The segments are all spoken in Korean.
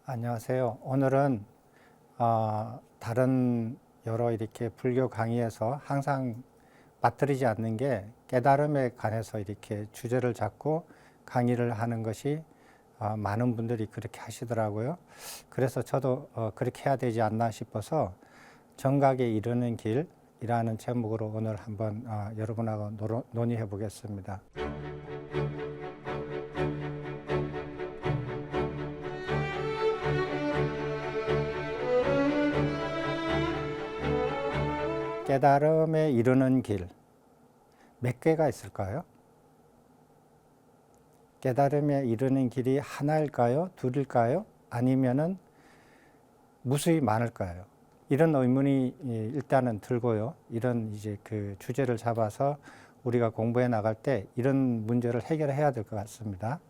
안녕하세요. 오늘은 다른 여러 이렇게 불교 강의에서 항상 빠뜨리지 않는 게 깨달음에 관해서 이렇게 주제를 잡고 강의를 하는 것이 많은 분들이 그렇게 하시더라고요. 그래서 저도 그렇게 해야 되지 않나 싶어서 정각에 이르는 길이라는 제목으로 오늘 한번 여러분하고 논의해 보겠습니다. 깨달음에 이르는 길, 몇 개가 있을까요? 깨달음에 이르는 길이 하나일까요? 둘일까요? 아니면은 무수히 많을까요? 이런 의문이 일단은 들고요. 이런 이제 그 주제를 잡아서 우리가 공부해 나갈 때 이런 문제를 해결해야 될 것 같습니다.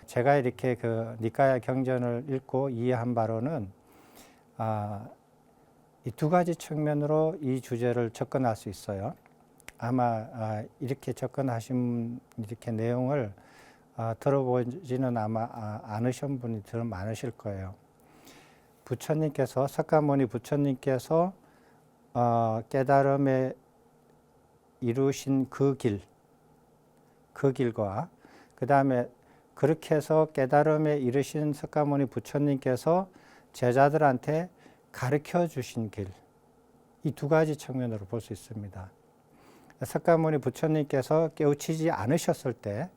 제가 이렇게 그 니까야 경전을 읽고 이해한 바로는 이 두 가지 측면으로 이 주제를 접근할 수 있어요. 아마 이렇게 접근하신 이렇게 내용을 들어보지는 아마 않으신 분이 더 많으실 거예요. 부처님께서 석가모니 부처님께서 깨달음에 이루신 그 길과 그 다음에 그렇게 해서 깨달음에 이르신 석가모니 부처님께서 제자들한테 가르쳐 주신 길, 이 두 가지 측면으로 볼 수 있습니다. 석가모니 부처님께서 깨우치지 않으셨을 때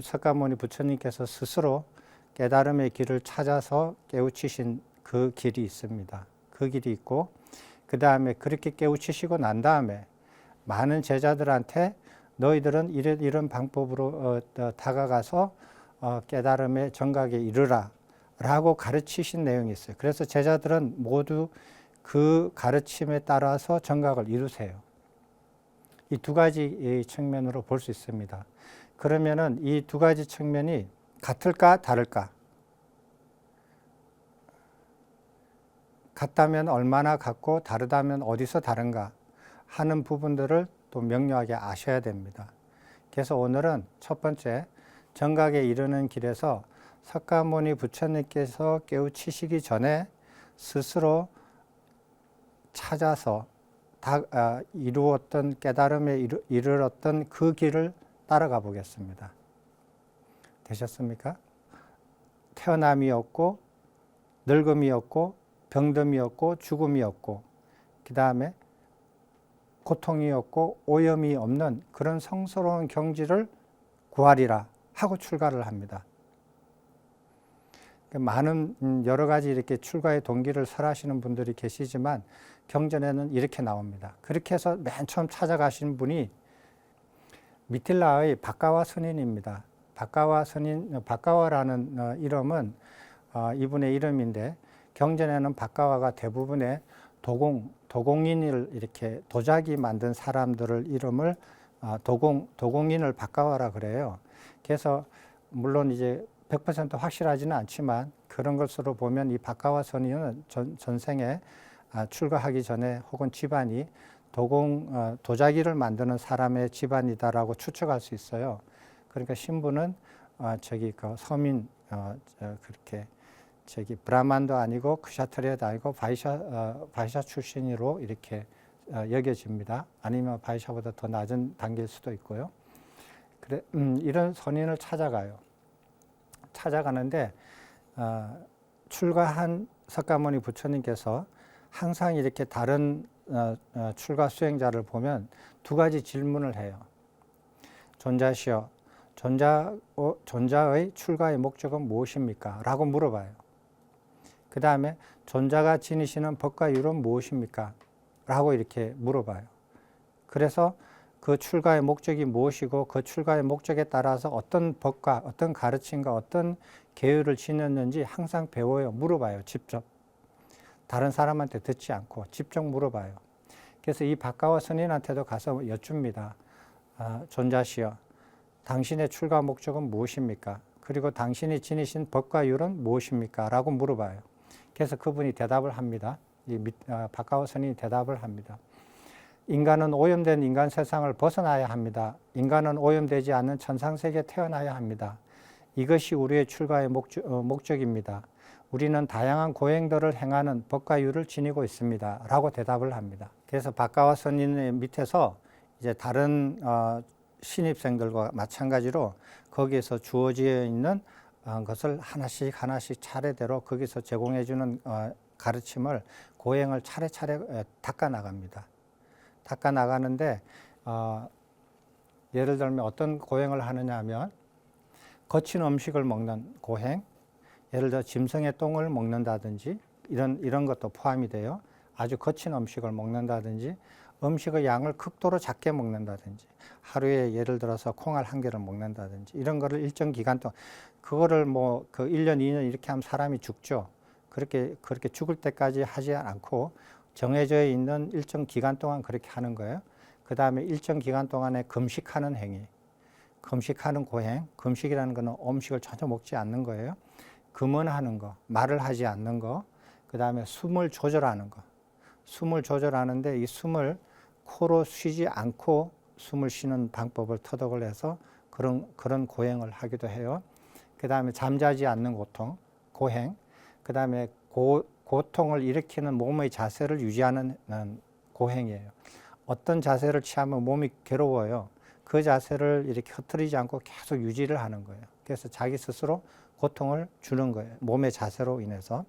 석가모니 부처님께서 스스로 깨달음의 길을 찾아서 깨우치신 그 길이 있습니다. 그 길이 있고 그 다음에 그렇게 깨우치시고 난 다음에 많은 제자들한테 너희들은 이런 방법으로 다가가서 깨달음의 정각에 이르라 라고 가르치신 내용이 있어요. 그래서 제자들은 모두 그 가르침에 따라서 정각을 이루세요. 이 두 가지 측면으로 볼 수 있습니다. 그러면은 이 두 가지 측면이 같을까 다를까? 같다면 얼마나 같고 다르다면 어디서 다른가 하는 부분들을 또 명료하게 아셔야 됩니다. 그래서 오늘은 첫 번째 정각에 이르는 길에서 석가모니 부처님께서 깨우치시기 전에 스스로 찾아서 이루었던 깨달음에 이르렀던 그 길을 따라가 보겠습니다. 되셨습니까? 태어남이 없고 늙음이 없고 병듦이 없고 죽음이 없고 그 다음에 고통이 없고 오염이 없는 그런 성스러운 경지를 구하리라 하고 출가를 합니다. 많은 여러 가지 이렇게 출가의 동기를 설하시는 분들이 계시지만 경전에는 이렇게 나옵니다. 그렇게 해서 맨 처음 찾아가신 분이 미틸라의 박가와 스님입니다. 박가와라는 이름은 이분의 이름인데 경전에는 박가와가 대부분의 도공인을 이렇게 도자기 만든 사람들을 이름을 도공인을 박가와라 그래요. 그래서 물론 이제 100% 확실하지는 않지만 그런 것으로 보면 이 박가와 스님은 전생에 출가하기 전에 혹은 집안이 도자기를 만드는 사람의 집안이다라고 추측할 수 있어요. 그러니까 신부는 그 서민 그렇게 브라만도 아니고 크샤트리아도 아니고 바이샤 출신으로 이렇게 여겨집니다. 아니면 바이샤보다 더 낮은 단계일 수도 있고요. 그래 이런 선인을 찾아가는데 출가한 석가모니 부처님께서 항상 이렇게 다른 출가 수행자를 보면 두 가지 질문을 해요. 존자시여, 존자의 출가의 목적은 무엇입니까? 라고 물어봐요. 그 다음에 존자가 지니시는 법과 율은 무엇입니까? 라고 이렇게 물어봐요. 그래서 그 출가의 목적이 무엇이고 그 출가의 목적에 따라서 어떤 법과 어떤 가르침과 어떤 계율을 지녔는지 항상 배워요. 물어봐요. 직접. 다른 사람한테 듣지 않고 직접 물어봐요. 그래서 이 박가와 스님한테도 가서 여쭙니다. 존자시여, 당신의 출가 목적은 무엇입니까? 그리고 당신이 지니신 법과 율은 무엇입니까? 라고 물어봐요. 그래서 그분이 대답을 합니다. 박가와 스님이 대답을 합니다. 인간은 오염된 인간 세상을 벗어나야 합니다. 인간은 오염되지 않는 천상세계에 태어나야 합니다. 이것이 우리의 출가의 목적입니다. 우리는 다양한 고행들을 행하는 법과 유를 지니고 있습니다. 라고 대답을 합니다. 그래서 박가와 선인의 밑에서 이제 다른 신입생들과 마찬가지로 거기에서 주어져 있는 것을 하나씩 차례대로 거기서 제공해 주는 가르침을 고행을 차례차례 닦아 나갑니다. 닦아 나가는데 예를 들면 어떤 고행을 하느냐 하면 거친 음식을 먹는 고행, 예를 들어 짐승의 똥을 먹는다든지 이런 것도 포함이 돼요. 아주 거친 음식을 먹는다든지 음식의 양을 극도로 작게 먹는다든지 하루에 예를 들어서 콩알 1개를 먹는다든지 이런 거를 일정 기간 동안 그거를 뭐 그 1년, 2년 이렇게 하면 사람이 죽죠. 그렇게 죽을 때까지 하지 않고 정해져 있는 일정 기간 동안 그렇게 하는 거예요. 그 다음에 일정 기간 동안에 금식하는 행위, 금식하는 고행, 금식이라는 거는 음식을 전혀 먹지 않는 거예요. 금언하는 거, 말을 하지 않는 거, 그 다음에 숨을 조절하는 거. 숨을 조절하는데 이 숨을 코로 쉬지 않고 숨을 쉬는 방법을 터득을 해서 그런 고행을 하기도 해요. 그 다음에 잠자지 않는 고통, 고행, 그 다음에 고통을 일으키는 몸의 자세를 유지하는 고행이에요. 어떤 자세를 취하면 몸이 괴로워요. 그 자세를 이렇게 흐트리지 않고 계속 유지를 하는 거예요. 그래서 자기 스스로 고통을 주는 거예요. 몸의 자세로 인해서.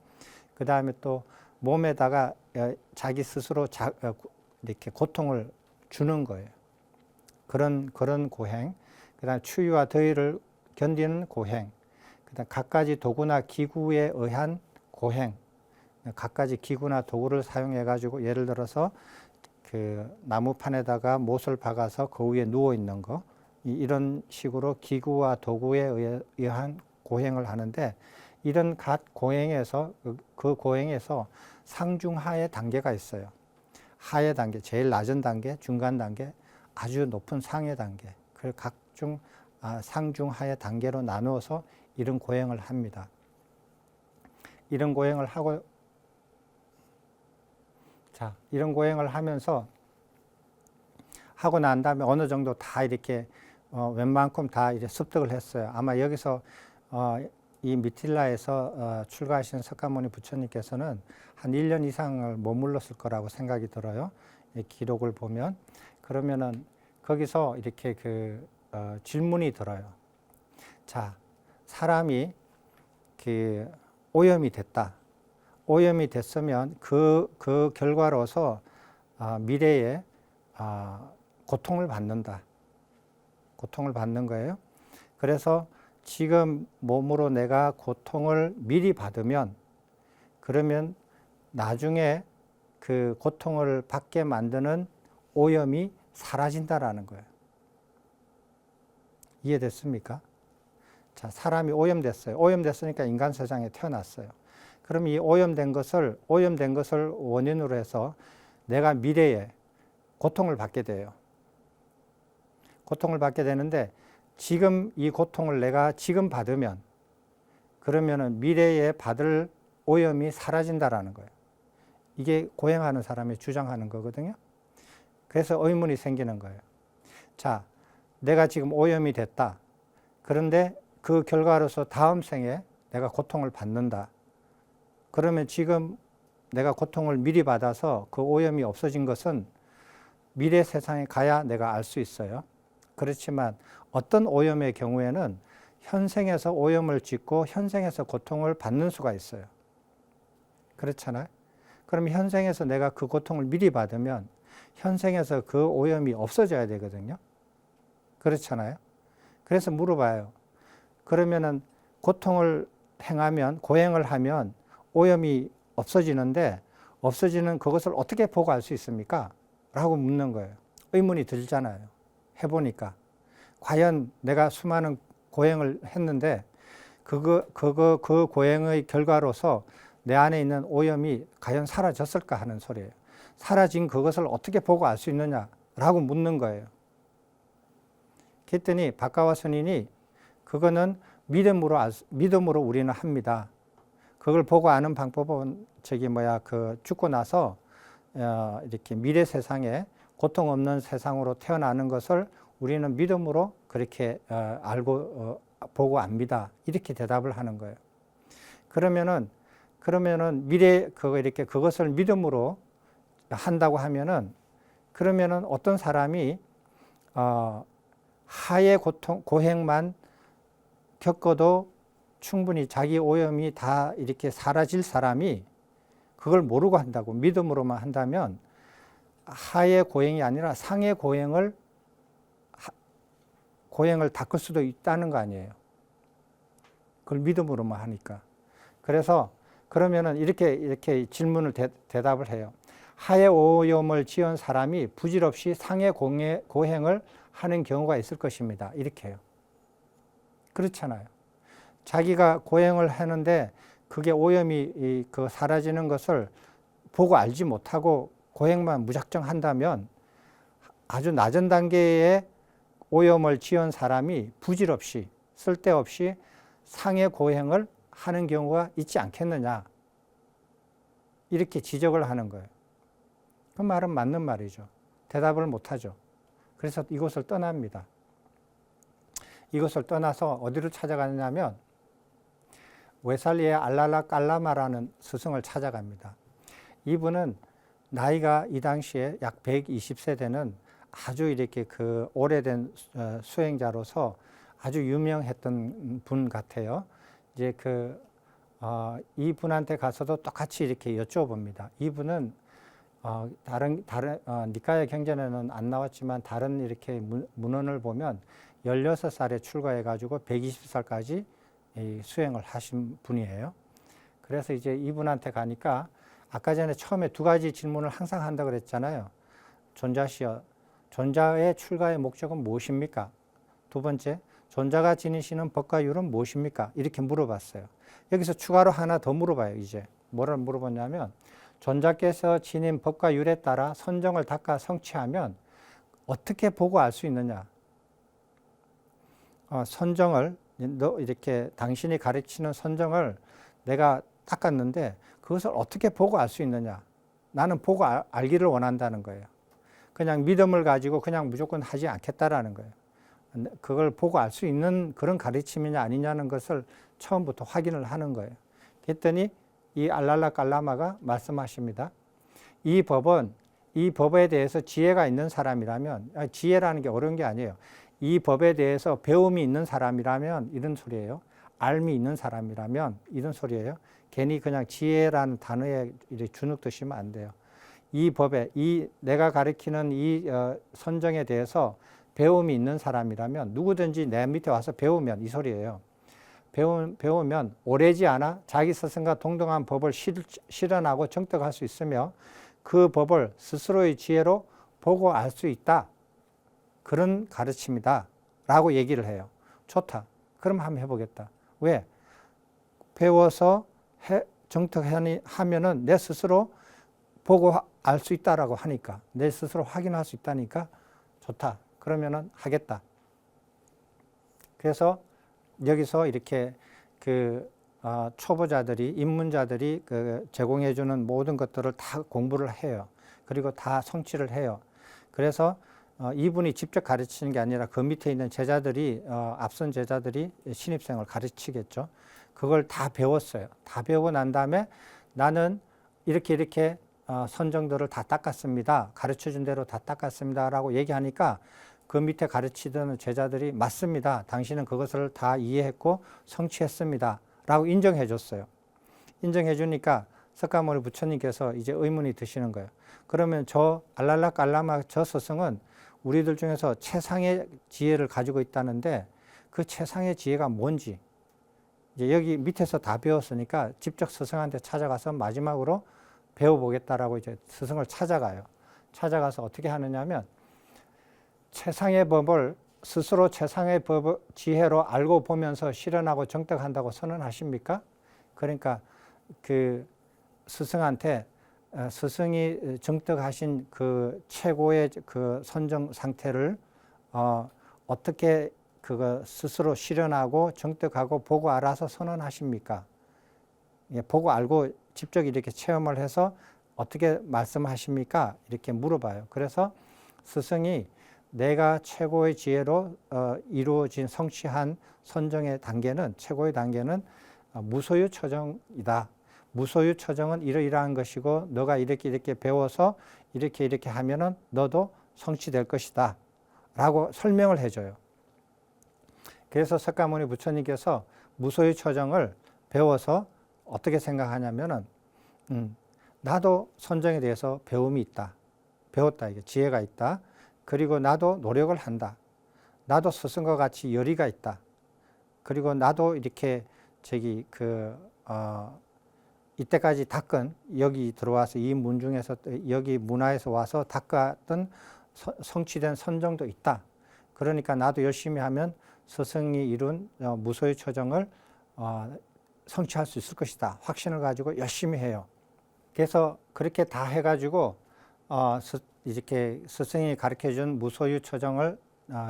그 다음에 또 몸에다가 자기 스스로 이렇게 고통을 주는 거예요. 그런 고행. 그 다음에 추위와 더위를 견디는 고행. 그 다음 갖가지 도구나 기구에 의한 고행. 갖가지 기구나 도구를 사용해 가지고 예를 들어서 그 나무판에다가 못을 박아서 그 위에 누워 있는 거 이런 식으로 기구와 도구에 의한 고행을 하는데 이런 각 고행에서 그 고행에서 상중하의 단계가 있어요. 하의 단계, 제일 낮은 단계, 중간 단계, 아주 높은 상의 단계. 그 각중 상중하의 단계로 나누어서 이런 고행을 합니다. 이런 고행을 하고 이런 고행을 하면서 하고 난 다음에 어느 정도 다 이렇게 웬만큼 다 이제 습득을 했어요. 아마 여기서 이 미틸라에서 출가하신 석가모니 부처님께서는 한 1년 이상을 머물렀을 거라고 생각이 들어요. 이 기록을 보면. 그러면은 거기서 이렇게 질문이 들어요. 자, 사람이 오염이 됐다. 오염이 됐으면 그 결과로서 미래에 고통을 받는다. 고통을 받는 거예요. 그래서 지금 몸으로 내가 고통을 미리 받으면 그러면 나중에 그 고통을 받게 만드는 오염이 사라진다라는 거예요. 이해됐습니까? 자, 사람이 오염됐어요. 오염됐으니까 인간 세상에 태어났어요. 그럼 이 오염된 것을 원인으로 해서 내가 미래에 고통을 받게 돼요. 고통을 받게 되는데 지금 이 고통을 내가 지금 받으면 그러면은 미래에 받을 오염이 사라진다라는 거예요. 이게 고행하는 사람이 주장하는 거거든요. 그래서 의문이 생기는 거예요. 자, 내가 지금 오염이 됐다. 그런데 그 결과로서 다음 생에 내가 고통을 받는다. 그러면 지금 내가 고통을 미리 받아서 그 오염이 없어진 것은 미래 세상에 가야 내가 알 수 있어요. 그렇지만 어떤 오염의 경우에는 현생에서 오염을 짓고 현생에서 고통을 받는 수가 있어요. 그렇잖아요. 그럼 현생에서 내가 그 고통을 미리 받으면 현생에서 그 오염이 없어져야 되거든요. 그렇잖아요. 그래서 물어봐요. 그러면은 고통을 행하면, 고행을 하면 오염이 없어지는데 없어지는 그것을 어떻게 보고 알 수 있습니까? 라고 묻는 거예요. 의문이 들잖아요. 해보니까. 과연 내가 수많은 고행을 했는데 그 고행의 결과로서 내 안에 있는 오염이 과연 사라졌을까 하는 소리예요. 사라진 그것을 어떻게 보고 알 수 있느냐라고 묻는 거예요. 그랬더니 박가와 선인이 그거는 믿음으로 우리는 합니다. 그걸 보고 아는 방법은 죽고 나서 이렇게 미래 세상에 고통 없는 세상으로 태어나는 것을 우리는 믿음으로 그렇게 알고 보고 압니다. 이렇게 대답을 하는 거예요. 그러면은 그러면은 미래 이렇게 그것을 믿음으로 한다고 하면은 그러면은 어떤 사람이 하의 고행만 겪어도 충분히 자기 오염이 다 이렇게 사라질 사람이 그걸 모르고 한다고 믿음으로만 한다면 하의 고행이 아니라 상의 고행을 닦을 수도 있다는 거 아니에요. 그걸 믿음으로만 하니까. 그래서 그러면은 이렇게 질문을 대답을 해요. 하의 오염을 지은 사람이 부질없이 상의 고행을 하는 경우가 있을 것입니다. 이렇게 해요. 그렇잖아요. 자기가 고행을 하는데 그게 오염이 사라지는 것을 보고 알지 못하고 고행만 무작정 한다면 아주 낮은 단계의 오염을 지은 사람이 부질없이 쓸데없이 상의 고행을 하는 경우가 있지 않겠느냐. 이렇게 지적을 하는 거예요. 그 말은 맞는 말이죠. 대답을 못하죠. 그래서 이곳을 떠납니다. 이곳을 떠나서 어디로 찾아가냐면 웨살리의 알랄라 깔라마라는 스승을 찾아갑니다. 이분은 나이가 이 당시에 약 120세 되는 아주 이렇게 오래된 수행자로서 아주 유명했던 분 같아요. 이제 이분한테 가서도 똑같이 이렇게 여쭤봅니다. 이분은 다른 니카야 경전에는 안 나왔지만 다른 이렇게 문헌을 보면 16살에 출가해가지고 120살까지 수행을 하신 분이에요. 그래서 이제 이분한테 가니까 아까 전에 처음에 두 가지 질문을 항상 한다 그랬잖아요. 존자시여, 존자의 출가의 목적은 무엇입니까? 두 번째, 존자가 지니시는 법과 율은 무엇입니까? 이렇게 물어봤어요. 여기서 추가로 하나 더 물어봐요. 이제 뭐를 물어봤냐면 존자께서 지닌 법과 율에 따라 선정을 닦아 성취하면 어떻게 보고 알 수 있느냐? 선정을 이렇게 당신이 가르치는 선정을 내가 닦았는데 그것을 어떻게 보고 알 수 있느냐? 나는 보고 알기를 원한다는 거예요. 그냥 믿음을 가지고 그냥 무조건 하지 않겠다라는 거예요. 그걸 보고 알 수 있는 그런 가르침이냐 아니냐는 것을 처음부터 확인을 하는 거예요. 그랬더니 이 알랄라 깔라마가 말씀하십니다. 이 법에 대해서 지혜가 있는 사람이라면, 지혜라는 게 어려운 게 아니에요. 이 법에 대해서 배움이 있는 사람이라면 이런 소리예요. 알미 있는 사람이라면 이런 소리예요. 괜히 그냥 지혜라는 단어에 주눅 드시면 안 돼요. 이 법에, 내가 가르치는 이 선정에 대해서 배움이 있는 사람이라면 누구든지 내 밑에 와서 배우면 이 소리예요. 배우면 오래지 않아 자기 스승과 동등한 법을 실현하고 정득할 수 있으며 그 법을 스스로의 지혜로 보고 알 수 있다. 그런 가르침이다. 라고 얘기를 해요. 좋다. 그럼 한번 해보겠다. 왜? 배워서 정득하면은 내 스스로 보고 알 수 있다라고 하니까, 내 스스로 확인할 수 있다니까 좋다. 그러면은 하겠다. 그래서 여기서 이렇게 초보자들이, 입문자들이 제공해주는 모든 것들을 다 공부를 해요. 그리고 다 성취를 해요. 그래서 이분이 직접 가르치는 게 아니라 그 밑에 있는 제자들이, 앞선 제자들이 신입생을 가르치겠죠. 그걸 다 배웠어요. 다 배우고 난 다음에 나는 이렇게 선정들을 다 닦았습니다. 가르쳐준 대로 다 닦았습니다. 라고 얘기하니까 그 밑에 가르치던 제자들이 맞습니다. 당신은 그것을 다 이해했고 성취했습니다. 라고 인정해 줬어요. 인정해 주니까 석가모니 부처님께서 이제 의문이 드시는 거예요. 그러면 저 알랄라 깔라마 저 스승은 우리들 중에서 최상의 지혜를 가지고 있다는데 그 최상의 지혜가 뭔지 이제 여기 밑에서 다 배웠으니까 직접 스승한테 찾아가서 마지막으로 배워보겠다라고 이제 스승을 찾아가요. 찾아가서 어떻게 하느냐면 최상의 법을 스스로 최상의 법 지혜로 알고 보면서 실현하고 정득한다고 선언하십니까? 그러니까 그 스승한테 스승이 정득하신 그 최고의 그 선정 상태를 어떻게 그거 스스로 실현하고 정득하고 보고 알아서 선언하십니까? 예, 보고 알고 직접 이렇게 체험을 해서 어떻게 말씀하십니까? 이렇게 물어봐요. 그래서 스승이 내가 최고의 지혜로 이루어진 성취한 선정의 단계는, 최고의 단계는 무소유 처정이다. 무소유 처정은 이러이러한 것이고 너가 이렇게 이렇게 배워서 이렇게 이렇게 하면은 너도 성취될 것이다 라고 설명을 해줘요. 그래서 석가모니 부처님께서 무소유 처정을 배워서 어떻게 생각하냐면은 나도 선정에 대해서 배움이 있다. 배웠다. 이게 지혜가 있다. 그리고 나도 노력을 한다. 나도 스승과 같이 열의가 있다. 그리고 나도 이렇게 이때까지 닦은 여기 들어와서 이 문중에서 여기 문화에서 와서 닦았던 성취된 선정도 있다. 그러니까 나도 열심히 하면 스승이 이룬 무소유 처정을 성취할 수 있을 것이다. 확신을 가지고 열심히 해요. 그래서 그렇게 다 해가지고 이렇게 스승이 가르쳐준 무소유 처정을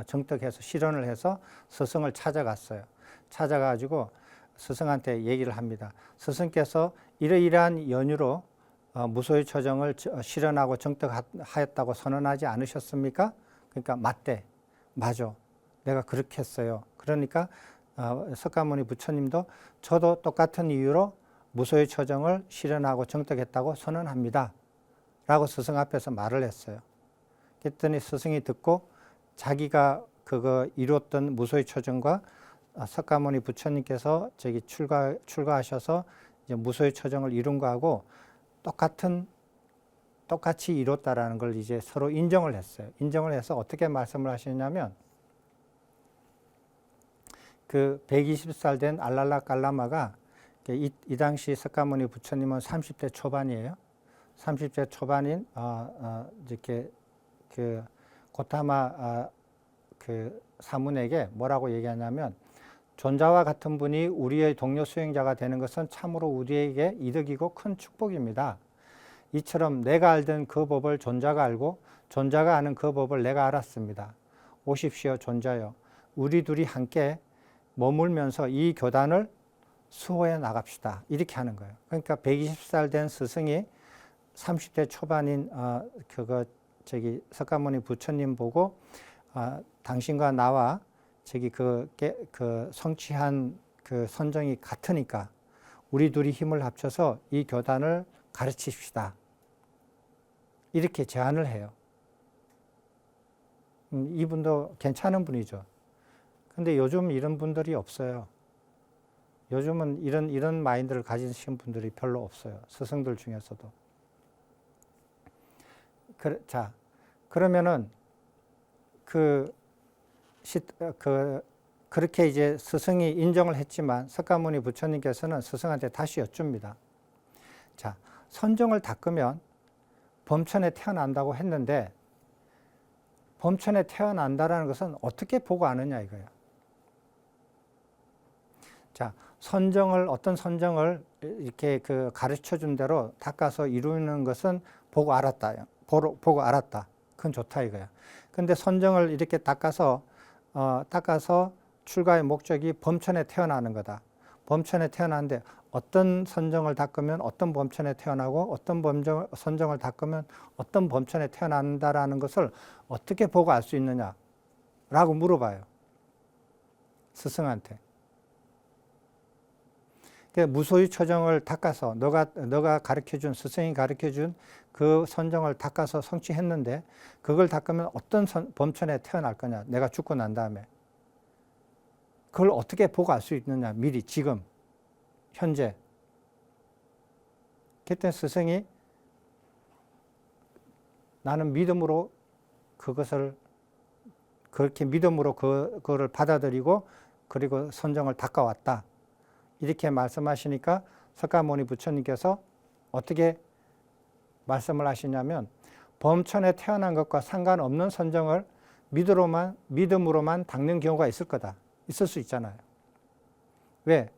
정떡해서 실현을 해서 스승을 찾아갔어요. 찾아가지고 스승한테 얘기를 합니다. 스승께서 이러이러한 연유로 무소유 처정을 실현하고 정떡하였다고 선언하지 않으셨습니까? 그러니까 맞대. 맞아. 내가 그렇게 했어요. 그러니까 석가모니 부처님도 저도 똑같은 이유로 무소유 처정을 실현하고 정떡했다고 선언합니다. 라고 스승 앞에서 말을 했어요. 그랬더니 스승이 듣고 자기가 그거 이뤘던 무소유 처정과 석가모니 부처님께서 출가하셔서 이제 무소유 처정을 이룬 거하고 똑같이 이뤘다라는 걸 이제 서로 인정을 했어요. 인정을 해서 어떻게 말씀을 하시냐면 그 120살 된 알랄라 깔라마가 이 당시 석가모니 부처님은 30대 초반이에요. 30대 초반인 이렇게 그 고타마 그 사문에게 뭐라고 얘기하냐면 존자와 같은 분이 우리의 동료 수행자가 되는 것은 참으로 우리에게 이득이고 큰 축복입니다. 이처럼 내가 알던 그 법을 존자가 알고 존자가 아는 그 법을 내가 알았습니다. 오십시오 존자여. 우리 둘이 함께 머물면서 이 교단을 수호해 나갑시다. 이렇게 하는 거예요. 그러니까 120살 된 스승이 30대 초반인 석가모니 부처님 보고 당신과 나와 그 성취한 그 선정이 같으니까 우리 둘이 힘을 합쳐서 이 교단을 가르치십시다. 이렇게 제안을 해요. 이분도 괜찮은 분이죠. 근데 요즘 이런 분들이 없어요. 요즘은 이런 마인드를 가지신 분들이 별로 없어요. 스승들 중에서도. 자, 그러면은 그렇게 이제 스승이 인정을 했지만 석가모니 부처님께서는 스승한테 다시 여쭙니다. 자, 선정을 닦으면 범천에 태어난다고 했는데 범천에 태어난다라는 것은 어떻게 보고 아느냐 이거예요. 자, 어떤 선정을 이렇게 가르쳐 준 대로 닦아서 이루는 것은 보고 알았다. 보고 알았다. 그건 좋다 이거야. 근데 선정을 이렇게 닦아서 출가의 목적이 범천에 태어나는 거다. 범천에 태어나는데 어떤 선정을 닦으면 어떤 범천에 태어나고 어떤 선정을 닦으면 어떤 범천에 태어난다라는 것을 어떻게 보고 알 수 있느냐라고 물어봐요. 스승한테. 무소유 처정을 닦아서 너가 가르쳐준 스승이 가르쳐준 그 선정을 닦아서 성취했는데 그걸 닦으면 어떤 범천에 태어날 거냐. 내가 죽고 난 다음에. 그걸 어떻게 보고 알 수 있느냐. 미리 지금 현재. 그때 스승이 나는 믿음으로 그것을 그렇게 믿음으로 그거를 받아들이고 그리고 선정을 닦아왔다. 이렇게 말씀하시니까 석가모니 부처님께서 어떻게 말씀을 하시냐면 범천에 태어난 것과 상관없는 선정을 믿음으로만 닦는 경우가 있을 거다. 있을 수 있잖아요. 왜?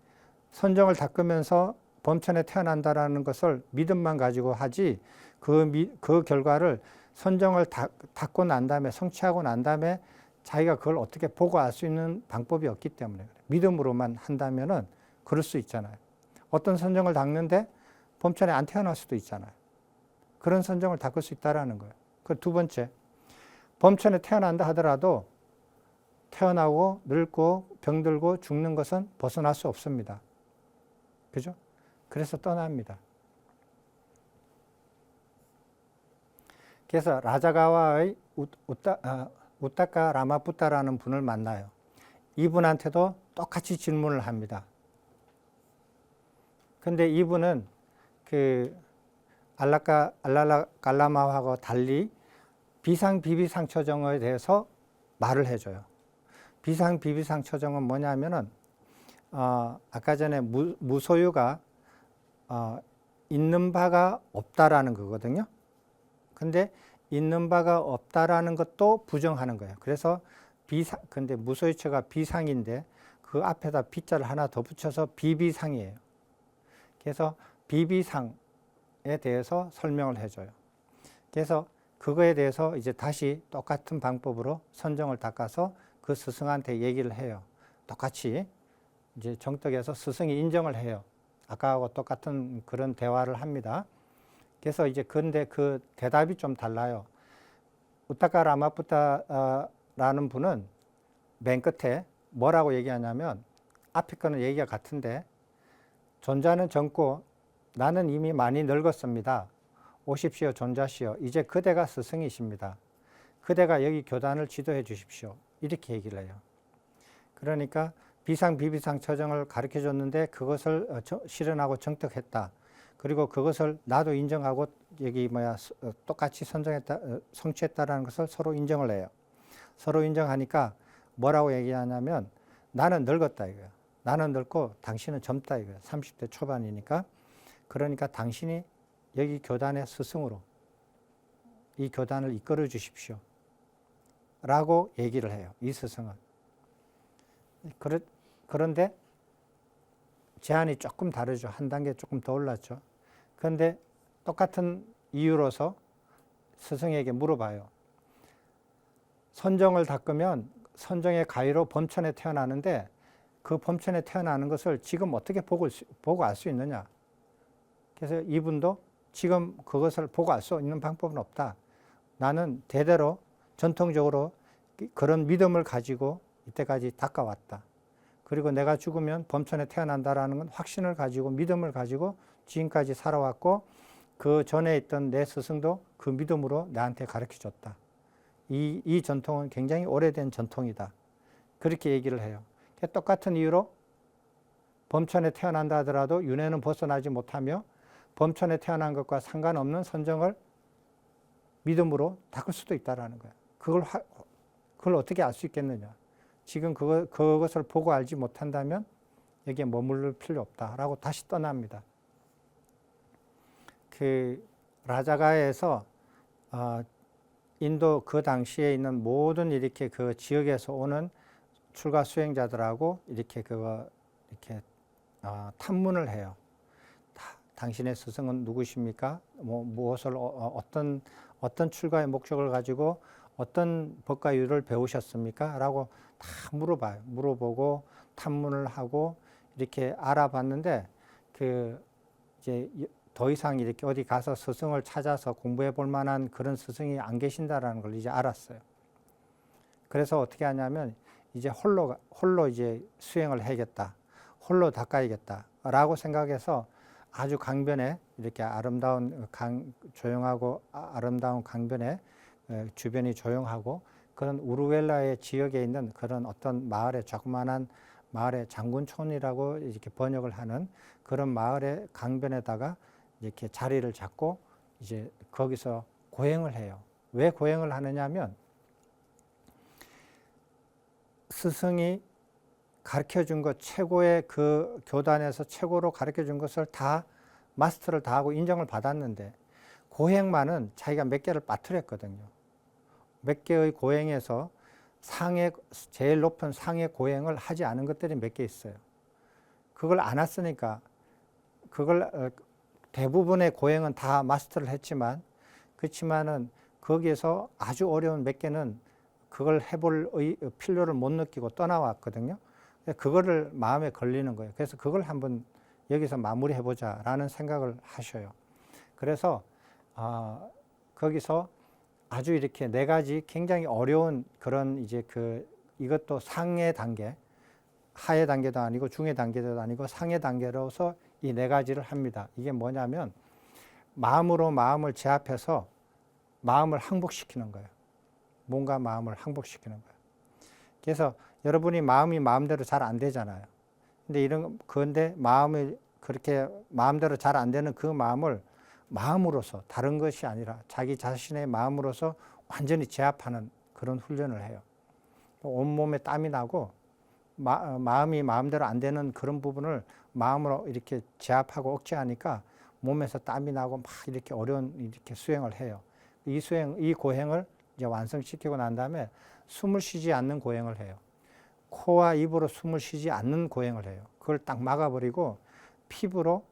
선정을 닦으면서 범천에 태어난다라는 것을 믿음만 가지고 하지 그 결과를 선정을 닦고 난 다음에 성취하고 난 다음에 자기가 그걸 어떻게 보고 알 수 있는 방법이 없기 때문에 그래. 믿음으로만 한다면은 그럴 수 있잖아요. 어떤 선정을 닦는데 범천에 안 태어날 수도 있잖아요. 그런 선정을 닦을 수 있다라는 거예요. 그 두 번째, 범천에 태어난다 하더라도 태어나고 늙고 병들고 죽는 것은 벗어날 수 없습니다. 그죠? 그래서 떠납니다. 그래서 라자가와의 우타카 라마푸타라는 분을 만나요. 이분한테도 똑같이 질문을 합니다. 근데 이분은 그 알랄라 갈라마하고 달리 비상비비상 처정에 대해서 말을 해줘요. 비상비비상 처정은 뭐냐면은 아까 전에 무소유가 있는 바가 없다라는 거거든요. 근데 있는 바가 없다라는 것도 부정하는 거예요. 그래서 근데 무소유처가 비상인데 그 앞에다 비자를 하나 더 붙여서 비비상이에요. 그래서 비비상에 대해서 설명을 해줘요. 그래서 그거에 대해서 이제 다시 똑같은 방법으로 선정을 닦아서 그 스승한테 얘기를 해요. 똑같이 이제 정떡에서 스승이 인정을 해요. 아까하고 똑같은 그런 대화를 합니다. 그래서 이제 근데 그 대답이 좀 달라요. 우타카 라마푸타라는 분은 맨 끝에 뭐라고 얘기하냐면 앞에 거는 얘기가 같은데 존자는 젊고 나는 이미 많이 늙었습니다. 오십시오 존자시여. 이제 그대가 스승이십니다. 그대가 여기 교단을 지도해 주십시오. 이렇게 얘기를 해요. 그러니까 비상 비비상 처정을 가르쳐 줬는데 그것을 실현하고 정떡했다. 그리고 그것을 나도 인정하고 여기 똑같이 선정했다, 성취했다라는 것을 서로 인정을 해요. 서로 인정하니까 뭐라고 얘기하냐면 나는 늙었다 이거야. 나는 늙고 당신은 젊다 이거야. 30대 초반이니까. 그러니까 당신이 여기 교단의 스승으로 이 교단을 이끌어 주십시오. 라고 얘기를 해요. 이 스승은. 그런데 제안이 조금 다르죠. 한 단계 조금 더 올랐죠. 그런데 똑같은 이유로서 스승에게 물어봐요. 선정을 닦으면 선정의 가위로 범천에 태어나는데 그 범천에 태어나는 것을 지금 어떻게 보고 알 수 있느냐. 그래서 이분도 지금 그것을 보고 알 수 있는 방법은 없다. 나는 대대로 전통적으로 그런 믿음을 가지고 이때까지 닦아왔다. 그리고 내가 죽으면 범천에 태어난다라는 건 확신을 가지고 믿음을 가지고 지금까지 살아왔고 그 전에 있던 내 스승도 그 믿음으로 나한테 가르쳐 줬다. 이 전통은 굉장히 오래된 전통이다. 그렇게 얘기를 해요. 똑같은 이유로 범천에 태어난다 하더라도 윤회는 벗어나지 못하며 범천에 태어난 것과 상관없는 선정을 믿음으로 닦을 수도 있다라는 거야. 그걸 어떻게 알 수 있겠느냐. 지금 그것을 보고 알지 못한다면 여기에 머무를 필요 없다라고 다시 떠납니다. 그 라자가에서 인도 그 당시에 있는 모든 이렇게 그 지역에서 오는 출가 수행자들하고 이렇게 탐문을 해요. 당신의 스승은 누구십니까? 무엇을 어떤 출가의 목적을 가지고 어떤 법과 유를 배우셨습니까? 라고 다 물어봐요. 물어보고 탐문을 하고 이렇게 알아봤는데 이제 더 이상 이렇게 어디 가서 스승을 찾아서 공부해 볼 만한 그런 스승이 안 계신다라는 걸 이제 알았어요. 그래서 어떻게 하냐면 이제 홀로 이제 수행을 해야겠다. 홀로 닦아야겠다라고 생각해서 아주 강변에 이렇게 아름다운 조용하고 아름다운 강변에 주변이 조용하고 그런 우루웰라의 지역에 있는 그런 어떤 마을의 조그마한 마을의 장군촌이라고 이렇게 번역을 하는 그런 마을의 강변에다가 이렇게 자리를 잡고 이제 거기서 고행을 해요. 왜 고행을 하느냐면 스승이 가르쳐 준 것 최고의 그 교단에서 최고로 가르쳐 준 것을 다 마스터를 다 하고 인정을 받았는데 고행만은 자기가 몇 개를 빠뜨렸거든요. 몇 개의 고행에서 제일 높은 상의 고행을 하지 않은 것들이 몇 개 있어요. 그걸 안 했으니까 대부분의 고행은 다 마스터를 했지만 그렇지만은 거기에서 아주 어려운 몇 개는 그걸 해볼 필요를 못 느끼고 떠나왔거든요. 그거를 마음에 걸리는 거예요. 그래서 그걸 한번 여기서 마무리해보자라는 생각을 하셔요. 그래서 거기서 아주 이렇게 4가지 굉장히 어려운 그런 이제 이것도 상의 단계, 하의 단계도 아니고 중의 단계도 아니고 상의 단계로서 이 네 가지를 합니다. 이게 뭐냐면 마음으로 마음을 제압해서 마음을 항복시키는 거예요. 몸과 마음을 항복시키는 거예요. 그래서 여러분이 마음이 마음대로 잘 안 되잖아요. 그런데 마음이 그렇게 마음대로 잘 안 되는 그 마음을 마음으로서, 다른 것이 아니라 자기 자신의 마음으로서 완전히 제압하는 그런 훈련을 해요. 온몸에 땀이 나고 마음이 마음대로 안 되는 그런 부분을 마음으로 이렇게 제압하고 억제하니까 몸에서 땀이 나고 막 이렇게 어려운 이렇게 수행을 해요. 이 고행을 이제 완성시키고 난 다음에 숨을 쉬지 않는 고행을 해요. 코와 입으로 숨을 쉬지 않는 고행을 해요. 그걸 딱 막아버리고 피부로,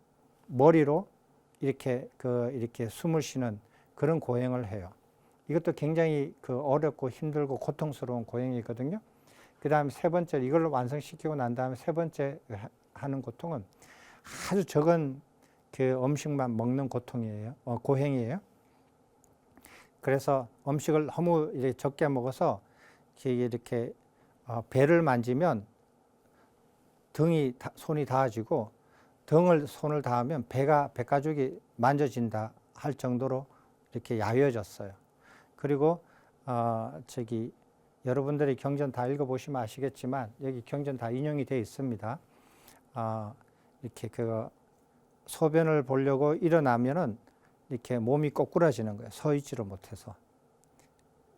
머리로 이렇게 숨을 쉬는 그런 고행을 해요. 이것도 굉장히 어렵고 힘들고 고통스러운 고행이거든요. 그 다음에 세 번째, 이걸 완성시키고 난 다음에 세 번째 하는 고통은 아주 적은 음식만 먹는 고행이에요. 그래서 음식을 너무 이렇게 적게 먹어서 이렇게 배를 만지면 손이 닿아지고 손을 닿으면 배가죽이 만져진다 할 정도로 이렇게 야위어졌어요. 그리고 여러분들이 경전 다 읽어보시면 아시겠지만 여기 경전 다 인용이 되어 있습니다. 이렇게 소변을 보려고 일어나면은 이렇게 몸이 꼬꾸라지는 거예요. 서 있지를 못해서.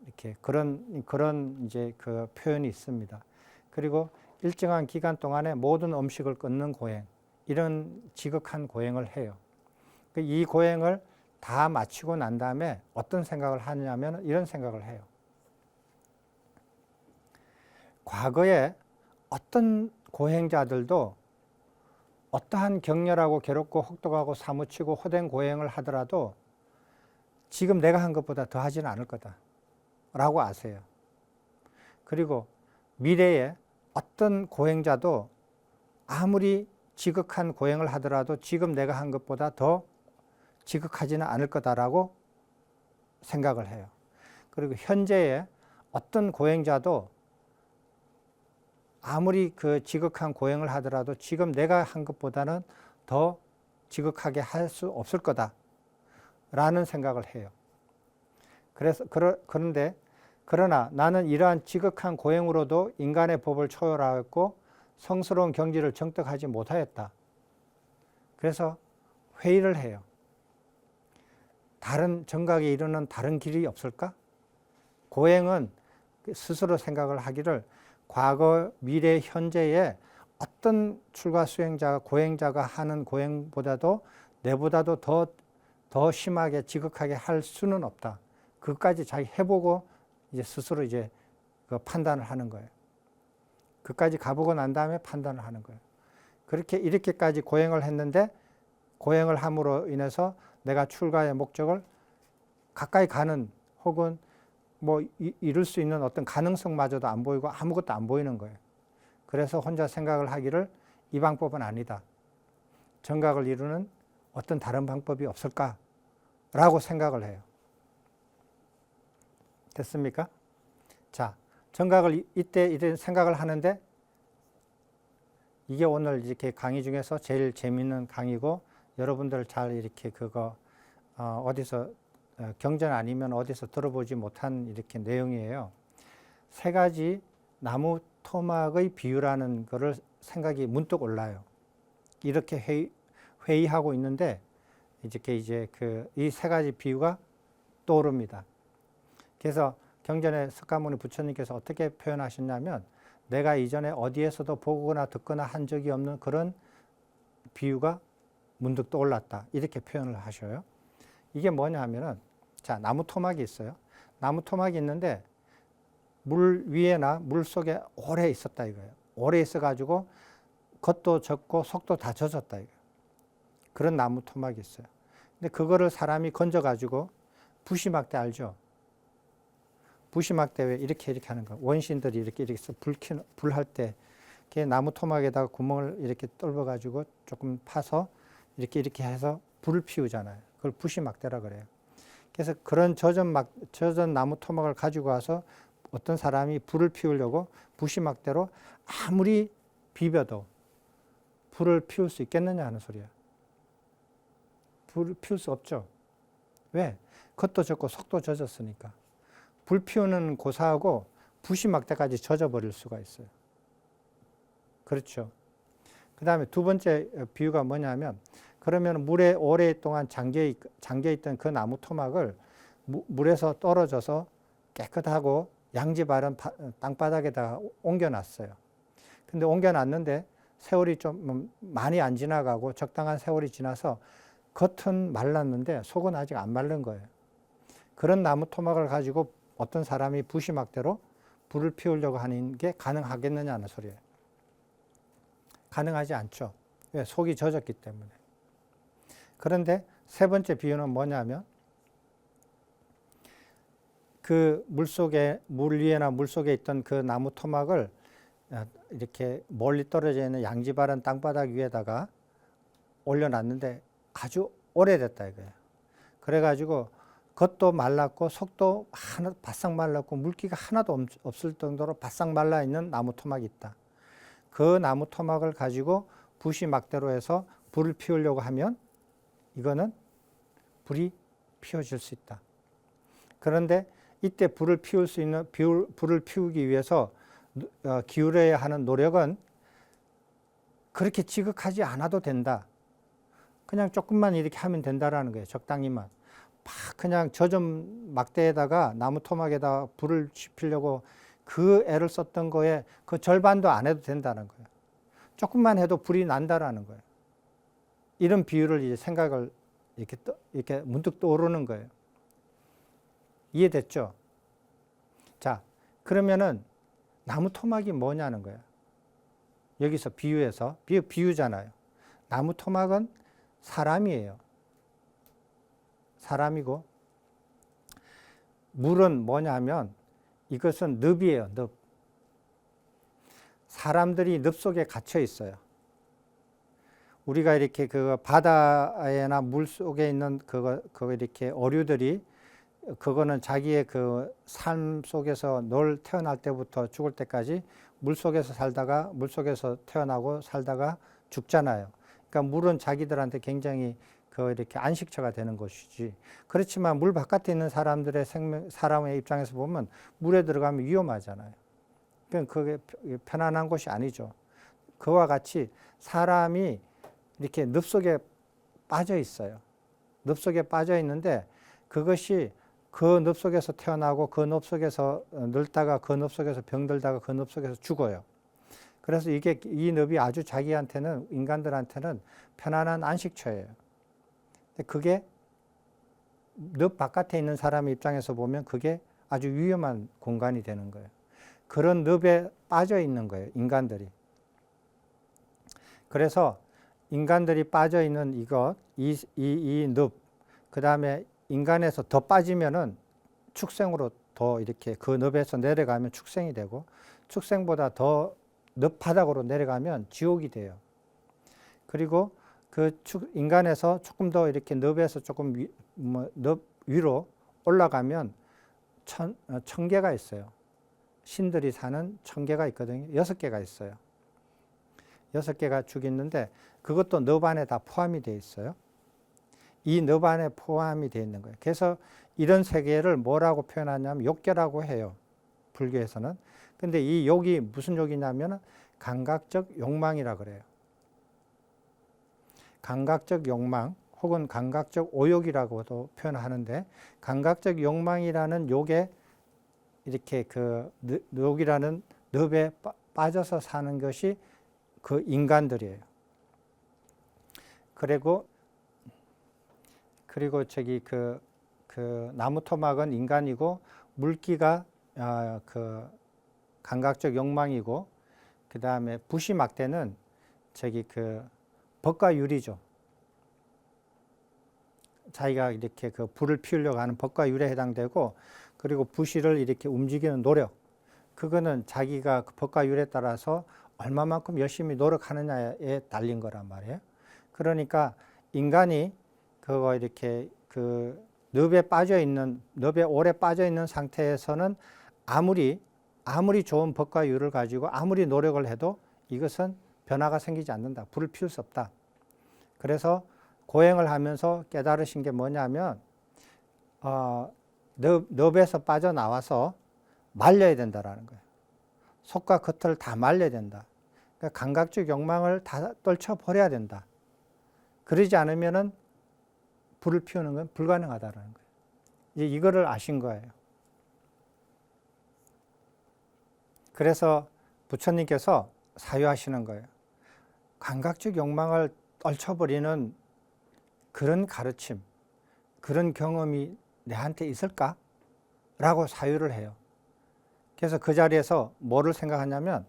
이렇게 그런 이제 표현이 있습니다. 그리고 일정한 기간 동안에 모든 음식을 끊는 고행, 이런 지극한 고행을 해요. 이 고행을 다 마치고 난 다음에 어떤 생각을 하냐면 이런 생각을 해요. 과거에 어떤 고행자들도 어떠한 격렬하고 괴롭고 혹독하고 사무치고 호된 고행을 하더라도 지금 내가 한 것보다 더 하지는 않을 거다 라고 아세요. 그리고 미래에 어떤 고행자도 아무리 지극한 고행을 하더라도 지금 내가 한 것보다 더 지극하지는 않을 거다라고 생각을 해요. 그리고 현재에 어떤 고행자도 아무리 지극한 고행을 하더라도 지금 내가 한 것보다는 더 지극하게 할 수 없을 거다라는 생각을 해요. 그러나 나는 이러한 지극한 고행으로도 인간의 법을 초월하였고 성스러운 경지를 정득하지 못하였다. 그래서 회의를 해요. 다른 정각에 이르는 다른 길이 없을까? 고행은 스스로 생각을 하기를 과거, 미래, 현재에 어떤 출가 수행자가 고행자가 하는 고행보다도 내보다도 더 심하게 지극하게 할 수는 없다. 그것까지 자기 해보고 이제 스스로 이제 판단을 하는 거예요. 그까지 가보고 난 다음에 판단을 하는 거예요. 이렇게까지 고행을 했는데 고행을 함으로 인해서 내가 출가의 목적을 가까이 가는 혹은 이룰 수 있는 어떤 가능성마저도 안 보이고 아무것도 안 보이는 거예요. 그래서 혼자 생각을 하기를 이 방법은 아니다. 정각을 이루는 어떤 다른 방법이 없을까라고 생각을 해요. 됐습니까? 자, 정각을 이때 이런 생각을 하는데 이게 오늘 이렇게 강의 중에서 제일 재밌는 강의고 여러분들 잘 이렇게 어디서 경전 아니면 어디서 들어보지 못한 이렇게 내용이에요. 세 가지 나무 토막의 비유라는 거를 생각이 문득 올라요. 이렇게 회의하고 있는데 이제 이 세 가지 비유가 떠오릅니다. 그래서 경전에 석가모니 부처님께서 어떻게 표현하셨냐면 내가 이전에 어디에서도 보거나 듣거나 한 적이 없는 그런 비유가 문득 떠올랐다. 이렇게 표현을 하셔요. 이게 뭐냐 하면은 자, 나무 토막이 있어요. 나무 토막이 있는데 물 위에나 물 속에 오래 있었다 이거예요. 오래 있어가지고 겉도 젖고 속도 다 젖었다 이거예요. 그런 나무 토막이 있어요. 근데 그거를 사람이 건져가지고 부시막대 알죠? 부시막대 왜 이렇게 하는 거. 원신들이 이렇게 불할 때 나무 토막에다가 구멍을 이렇게 뚫어가지고 조금 파서 이렇게 해서 불을 피우잖아요. 그걸 부시막대라 그래요. 그래서 그런 젖은 나무 토막을 가지고 와서 어떤 사람이 불을 피우려고 부시막대로 아무리 비벼도 불을 피울 수 있겠느냐 하는 소리야. 불을 피울 수 없죠. 왜? 겉도 젖고 속도 젖었으니까. 불 피우는 고사하고 붓이 막 때까지 젖어버릴 수가 있어요. 그렇죠. 그 다음에 두 번째 비유가 뭐냐면, 그러면 물에 오랫동안 잠겨있던 그 나무 토막을 물에서 떨어져서 깨끗하고 양지 바른 땅바닥에다가 옮겨놨어요. 근데 옮겨놨는데 세월이 좀 많이 안 지나가고 적당한 세월이 지나서 겉은 말랐는데 속은 아직 안 마른 거예요. 그런 나무 토막을 가지고 어떤 사람이 부시막대로 불을 피우려고 하는 게 가능하겠느냐는 소리예요. 가능하지 않죠. 왜? 속이 젖었기 때문에. 그런데 세 번째 비유는 뭐냐면, 그 물 위에나 물 속에 있던 그 나무 토막을 이렇게 멀리 떨어져 있는 양지 바른 땅바닥 위에다가 올려놨는데 아주 오래됐다 이거예요. 그래가지고 겉도 말랐고 속도 하나 바싹 말랐고 물기가 하나도 없을 정도로 바싹 말라 있는 나무 토막이 있다. 그 나무 토막을 가지고 부시 막대로 해서 불을 피우려고 하면 이거는 불이 피워질 수 있다. 그런데 이때 불을 피우기 위해서 기울여야 하는 노력은 그렇게 지극하지 않아도 된다. 그냥 조금만 이렇게 하면 된다라는 거예요. 적당히만. 막 그냥 젖은 막대에다가 나무 토막에다가 불을 지피려고 그 애를 썼던 거에 그 절반도 안 해도 된다는 거예요. 조금만 해도 불이 난다라는 거예요. 이런 비유를 이제 생각을 이렇게 문득 떠오르는 거예요. 이해됐죠? 자, 그러면은 나무 토막이 뭐냐는 거예요. 여기서 비유해서, 비유잖아요. 나무 토막은 사람이에요. 사람이고, 물은 뭐냐면 이것은 늪이에요, 늪. 사람들이 늪 속에 갇혀 있어요. 우리가 이렇게 그 바다에나 물 속에 있는 그거 이렇게 어류들이 그거는 자기의 그 삶 속에서 태어날 때부터 죽을 때까지 물 속에서 살다가 물 속에서 태어나고 살다가 죽잖아요. 그러니까 물은 자기들한테 굉장히 이렇게 안식처가 되는 것이지. 그렇지만 물 바깥에 있는 사람의 입장에서 보면 물에 들어가면 위험하잖아요. 그러니까 그게 편안한 곳이 아니죠. 그와 같이 사람이 이렇게 늪 속에 빠져 있어요. 늪 속에 빠져 있는데 그것이 그 늪 속에서 태어나고 그 늪 속에서 늙다가 그 늪 속에서 병들다가 그 늪 속에서 죽어요. 그래서 이 늪이 아주 자기한테는, 인간들한테는 편안한 안식처예요. 그게 늪 바깥에 있는 사람의 입장에서 보면 그게 아주 위험한 공간이 되는 거예요. 그런 늪에 빠져 있는 거예요, 인간들이. 그래서 인간들이 빠져 있는 이 늪, 그 다음에 인간에서 더 빠지면은 축생으로 더 이렇게 그 늪에서 내려가면 축생이 되고, 축생보다 더 늪 바닥으로 내려가면 지옥이 돼요. 그리고 인간에서 조금 더 이렇게 늪에서 조금 늪 위로 올라가면 천계가 있어요. 신들이 사는 천계가 있거든요. 6개가 있어요. 6개가 쭉 있는데 그것도 늪 안에 다 포함이 되어 있어요. 이 늪 안에 포함이 되어 있는 거예요. 그래서 이런 세계를 뭐라고 표현하냐면 욕계라고 해요. 불교에서는. 근데 이 욕이 무슨 욕이냐면 감각적 욕망이라 그래요. 감각적 욕망 혹은 감각적 오욕이라고도 표현하는데, 감각적 욕망이라는 욕에 이렇게 욕이라는 늪에 빠져서 사는 것이 그 인간들이에요. 그리고 저기 나무 토막은 인간이고, 물기가 감각적 욕망이고, 그 다음에 부시 막대는 저기 법과 유리죠. 자기가 이렇게 불을 피우려고 하는 법과 유리에 해당되고, 그리고 부시를 이렇게 움직이는 노력, 그거는 자기가 법과 유리에 따라서 얼마만큼 열심히 노력하느냐에 달린 거란 말이에요. 그러니까 인간이 이렇게 늪에 오래 빠져 있는 상태에서는 아무리 좋은 법과 유를 가지고 아무리 노력을 해도 이것은 변화가 생기지 않는다. 불을 피울 수 없다. 그래서 고행을 하면서 깨달으신 게 뭐냐면 늪에서 빠져나와서 말려야 된다라는 거예요. 속과 겉을 다 말려야 된다. 그러니까 감각적 욕망을 다 떨쳐버려야 된다. 그러지 않으면은 불을 피우는 건 불가능하다라는 거예요. 이제 이거를 아신 거예요. 그래서 부처님께서 사유하시는 거예요. 감각적 욕망을 떨쳐버리는 그런 가르침, 그런 경험이 내한테 있을까? 라고 사유를 해요. 그래서 그 자리에서 뭐를 생각하냐면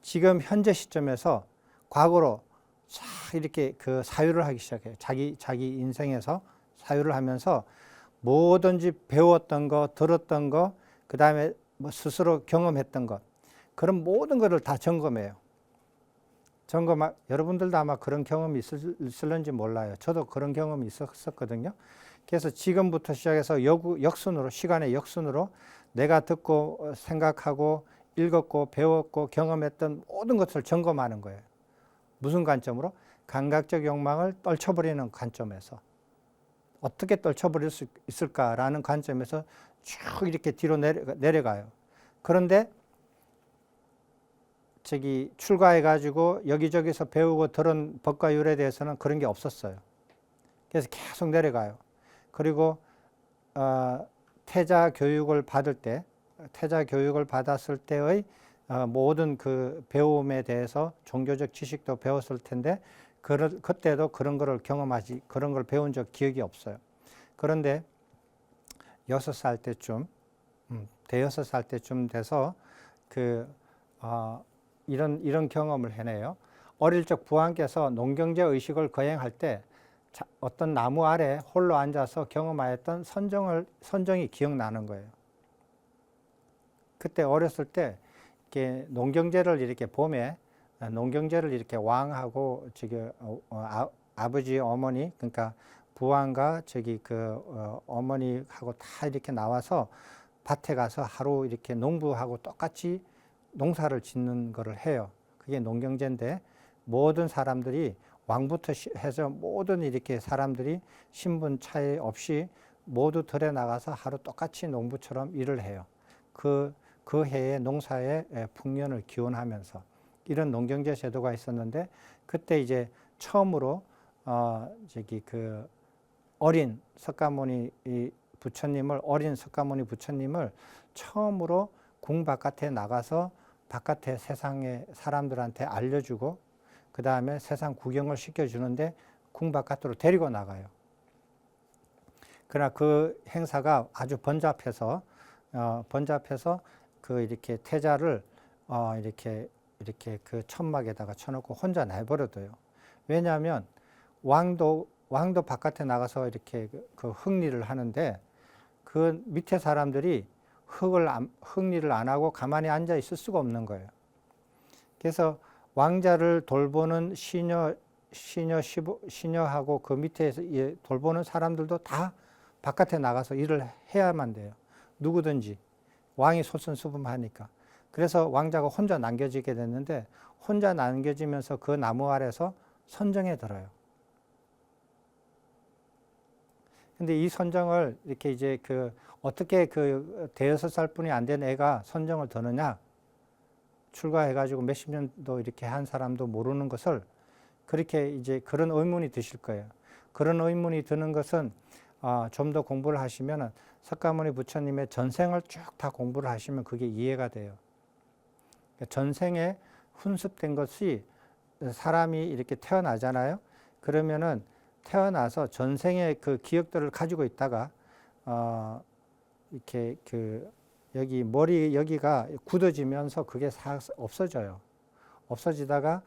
지금 현재 시점에서 과거로 쫙 이렇게 그 사유를 하기 시작해요. 자기 인생에서 사유를 하면서 뭐든지 배웠던 거, 들었던 거, 그 다음에 뭐 스스로 경험했던 것, 그런 모든 것을 다 점검해요. 여러분들도 아마 그런 경험이 있을는지 몰라요. 저도 그런 경험이 있었거든요. 그래서 지금부터 시작해서 역순으로, 시간의 역순으로 내가 듣고 생각하고 읽었고 배웠고 경험했던 모든 것을 점검하는 거예요. 무슨 관점으로? 감각적 욕망을 떨쳐버리는 관점에서. 어떻게 떨쳐버릴 수 있을까라는 관점에서 쭉 이렇게 뒤로 내려가요. 그런데 출가해가지고 여기저기서 배우고 들은 법과 율에 대해서는 그런 게 없었어요. 그래서 계속 내려가요. 그리고 태자 교육을 받았을 때의 모든 그 배움에 대해서 종교적 지식도 배웠을 텐데 그때도 그런 걸 배운 적 기억이 없어요. 그런데 6살 때쯤, 대여섯 살 때쯤 돼서 이런 경험을 해내요. 어릴 적 부왕께서 농경제 의식을 거행할 때 어떤 나무 아래 홀로 앉아서 경험하였던 선정이 기억나는 거예요. 그때 어렸을 때 이렇게 농경제를 이렇게 봄에 농경제를 이렇게 왕하고 아버지 어머니 그러니까 부왕과 어머니하고 다 이렇게 나와서 밭에 가서 하루 이렇게 농부하고 똑같이 농사를 짓는 거를 해요. 그게 농경제인데 모든 사람들이 왕부터 해서 모든 이렇게 사람들이 신분 차이 없이 모두 들에 나가서 하루 똑같이 농부처럼 일을 해요. 그 해의 농사의 풍년을 기원하면서 이런 농경제 제도가 있었는데 그때 이제 처음으로 어린 석가모니 부처님을 처음으로 궁 바깥에 나가서 바깥에 세상의 사람들한테 알려주고 그 다음에 세상 구경을 시켜주는데 궁 바깥으로 데리고 나가요. 그러나 그 행사가 아주 번잡해서 이렇게 태자를 이렇게 그 천막에다가 쳐놓고 혼자 내버려둬요. 왜냐하면 왕도 바깥에 나가서 이렇게 그 흙일을 하는데 그 밑에 사람들이 흙일을 안 하고 가만히 앉아 있을 수가 없는 거예요. 그래서 왕자를 돌보는 시녀하고 그 밑에서 돌보는 사람들도 다 바깥에 나가서 일을 해야만 돼요. 누구든지 왕이 솔선수범하니까. 그래서 왕자가 혼자 남겨지게 됐는데 혼자 남겨지면서 그 나무 아래서 선정에 들어요. 근데 이 선정을 이렇게 이제 어떻게 대여섯 살뿐이 안 된 애가 선정을 드느냐? 출가해가지고 몇십 년도 이렇게 한 사람도 모르는 것을 그렇게 이제 그런 의문이 드실 거예요. 그런 의문이 드는 것은 좀 더 공부를 하시면 석가모니 부처님의 전생을 쭉 다 공부를 하시면 그게 이해가 돼요. 전생에 훈습된 것이 사람이 이렇게 태어나잖아요. 그러면은 태어나서 전생의 그 기억들을 가지고 있다가 이렇게 여기가 굳어지면서 그게 없어져요. 없어지다가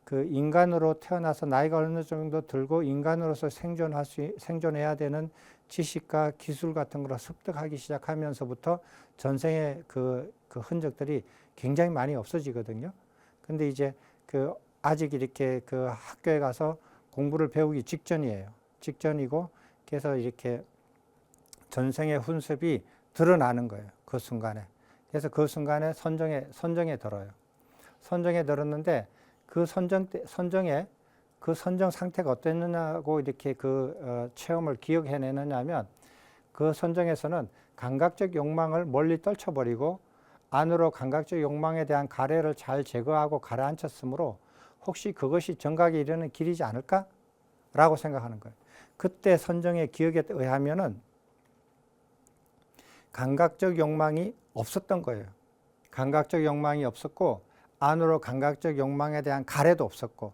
그 인간으로 태어나서 나이가 어느 정도 들고 인간으로서 생존해야 되는 지식과 기술 같은 걸 습득하기 시작하면서부터 전생의 그 흔적들이 굉장히 많이 없어지거든요. 근데 이제 아직 이렇게 학교에 가서 공부를 배우기 직전이고 그래서 이렇게 전생의 훈습이 드러나는 거예요. 그 순간에. 그래서 그 순간에 선정에 들어요. 선정에 들었는데 그 선정에 그 선정 상태가 어땠느냐고 이렇게 체험을 기억해내느냐 하면 그 선정에서는 감각적 욕망을 멀리 떨쳐버리고 안으로 감각적 욕망에 대한 가래를 잘 제거하고 가라앉혔으므로 혹시 그것이 정각에 이르는 길이지 않을까? 라고 생각하는 거예요. 그때 선정의 기억에 의하면은 감각적 욕망이 없었던 거예요. 감각적 욕망이 없었고 안으로 감각적 욕망에 대한 가래도 없었고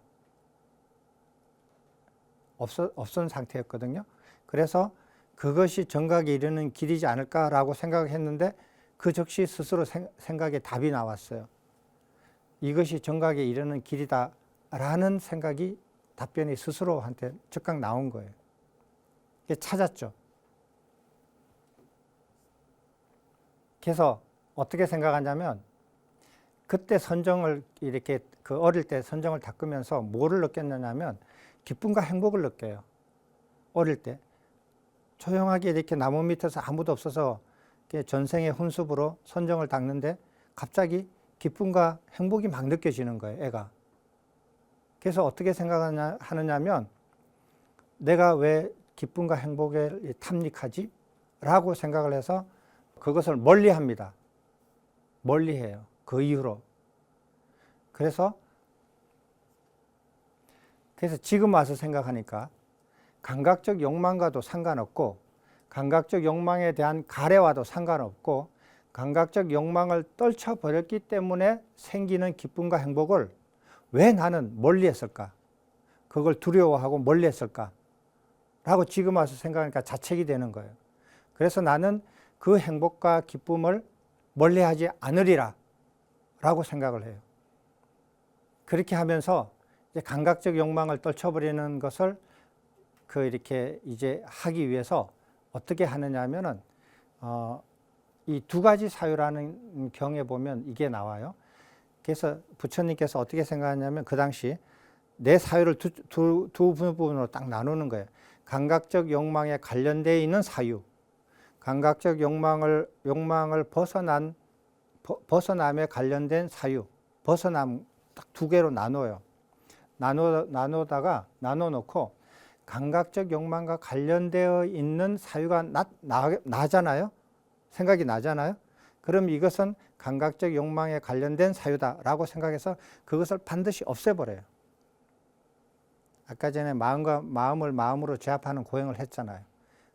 없은 상태였거든요. 그래서 그것이 정각에 이르는 길이지 않을까라고 생각했는데 그 즉시 스스로 생각에 답이 나왔어요. 이것이 정각에 이르는 길이다라는 생각이 답변이 스스로한테 즉각 나온 거예요. 찾았죠. 그래서 어떻게 생각하냐면 그때 선정을 이렇게 어릴 때 선정을 닦으면서 뭐를 느꼈느냐면 기쁨과 행복을 느껴요. 어릴 때 조용하게 이렇게 나무 밑에서 아무도 없어서 전생의 훈습으로 선정을 닦는데 갑자기 기쁨과 행복이 막 느껴지는 거예요, 애가. 그래서 어떻게 생각하느냐면 내가 왜 기쁨과 행복에 탐닉하지? 라고 생각을 해서 그것을 멀리 합니다. 멀리 해요. 그 이후로. 그래서 지금 와서 생각하니까 감각적 욕망과도 상관없고 감각적 욕망에 대한 가래와도 상관없고 감각적 욕망을 떨쳐버렸기 때문에 생기는 기쁨과 행복을 왜 나는 멀리 했을까? 그걸 두려워하고 멀리 했을까? 라고 지금 와서 생각하니까 자책이 되는 거예요. 그래서 나는 그 행복과 기쁨을 멀리하지 않으리라 라고 생각을 해요. 그렇게 하면서 이제 감각적 욕망을 떨쳐버리는 것을 이렇게 이제 하기 위해서 어떻게 하느냐 하면은 이 두 가지 사유라는 경에 보면 이게 나와요. 그래서 부처님께서 어떻게 생각하냐면 그 당시 내 사유를 두 부분으로 딱 나누는 거예요. 감각적 욕망에 관련되어 있는 사유, 감각적 욕망을 벗어남에 관련된 사유, 벗어남 딱 두 개로 나눠요. 나눠놓고 감각적 욕망과 관련되어 있는 사유가 나잖아요. 생각이 나잖아요. 그럼 이것은 감각적 욕망에 관련된 사유다라고 생각해서 그것을 반드시 없애버려요. 아까 전에 마음을 마음으로 제압하는 고행을 했잖아요.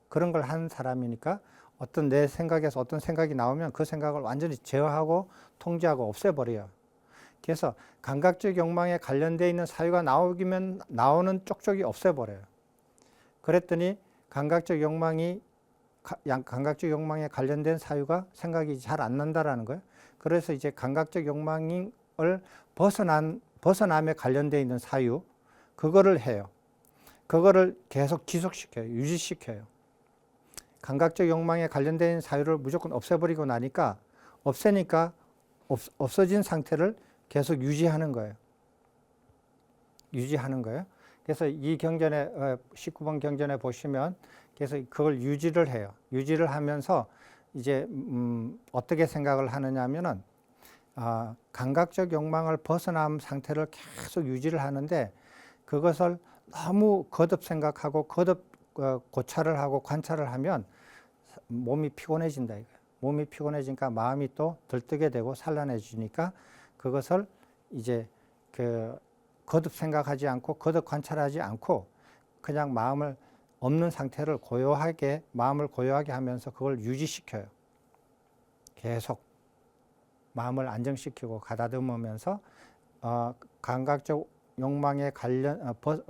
그런 걸 한 사람이니까 어떤 내 생각에서 어떤 생각이 나오면 그 생각을 완전히 제어하고 통제하고 없애버려요. 그래서 감각적 욕망에 관련되어 있는 사유가 나오면 나오는 쪽쪽이 없애버려요. 그랬더니 감각적 욕망에 관련된 사유가 생각이 잘 안 난다라는 거예요. 그래서 이제 감각적 욕망을 벗어남에 관련되어 있는 사유, 그거를 해요. 그거를 계속 지속시켜요. 유지시켜요. 감각적 욕망에 관련된 사유를 무조건 없애버리고 나니까 없어진 상태를 계속 유지하는 거예요. 그래서 이 경전에 19번 경전에 보시면 그래서 그걸 유지를 해요. 유지를 하면서 이제 어떻게 생각을 하느냐 하면은 감각적 욕망을 벗어난 상태를 계속 유지를 하는데 그것을 너무 거듭 생각하고 거듭 고찰을 하고 관찰을 하면 몸이 피곤해진다 이거예요. 몸이 피곤해지니까 마음이 또 들뜨게 되고 산란해지니까 그것을 이제 거듭 생각하지 않고 거듭 관찰하지 않고 그냥 마음을 없는 상태를 마음을 고요하게 하면서 그걸 유지시켜요. 계속 마음을 안정시키고 가다듬으면서 감각적 욕망에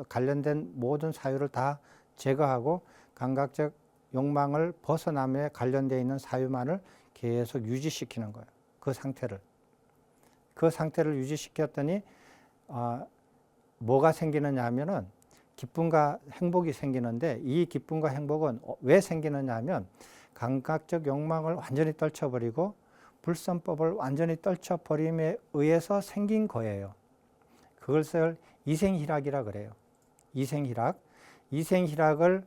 관련된 모든 사유를 다 제거하고 감각적 욕망을 벗어남에 관련되어 있는 사유만을 계속 유지시키는 거예요. 그 상태를 유지시켰더니 뭐가 생기느냐 하면은 기쁨과 행복이 생기는데 이 기쁨과 행복은 왜 생기느냐 하면 감각적 욕망을 완전히 떨쳐버리고 불선법을 완전히 떨쳐버림에 의해서 생긴 거예요. 그것을 이생희락이라 그래요. 이생희락을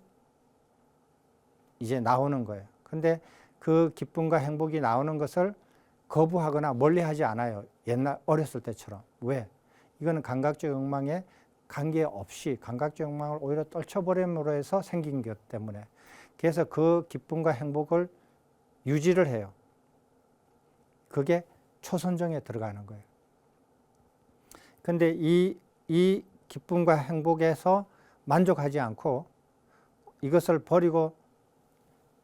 이제 나오는 거예요. 근데 그 기쁨과 행복이 나오는 것을 거부하거나 멀리하지 않아요. 어렸을 때처럼. 왜? 이거는 감각적 욕망에 관계없이 감각적 욕망을 오히려 떨쳐버림으로 해서 생긴 것 때문에, 그래서 그 기쁨과 행복을 유지를 해요. 그게 초선정에 들어가는 거예요. 근데 이 기쁨과 행복에서 만족하지 않고 이것을 버리고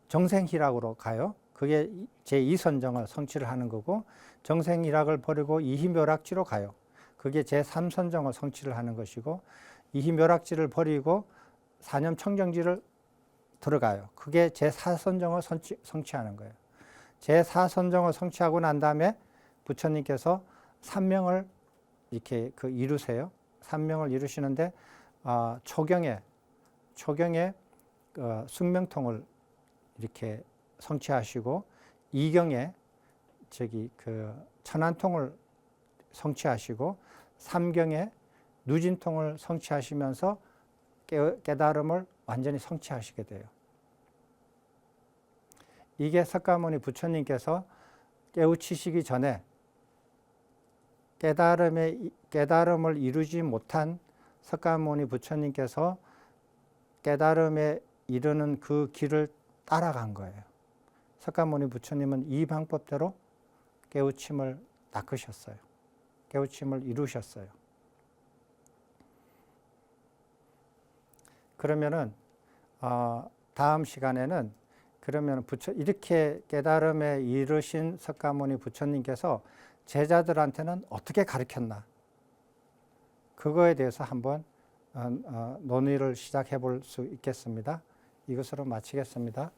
정생희락으로 가요. 그게 제2선정을 성취를 하는 거고, 정생희락을 버리고 이희묘락지로 가요. 그게 제3선정을 성취를 하는 것이고, 이희묘락지를 버리고 사념청정지를 들어가요. 그게 제4선정을 성취하는 거예요. 제4선정을 성취하고 난 다음에 부처님께서 삼명을 이렇게 이루세요. 삼명을 이루시는데, 초경에 숙명통을 이렇게 성취하시고, 이경에 천안통을 성취하시고, 삼경에 누진통을 성취하시면서 깨달음을 완전히 성취하시게 돼요. 이게 석가모니 부처님께서 깨우치시기 전에 깨달음을 이루지 못한 석가모니 부처님께서 깨달음에 이르는 그 길을 따라간 거예요. 석가모니 부처님은 이 방법대로 깨우침을 닦으셨어요. 깨우침을 이루셨어요. 그러면은 다음 시간에는 그러면 이렇게 깨달음에 이르신 석가모니 부처님께서 제자들한테는 어떻게 가르쳤나, 그거에 대해서 한번 논의를 시작해 볼 수 있겠습니다. 이것으로 마치겠습니다.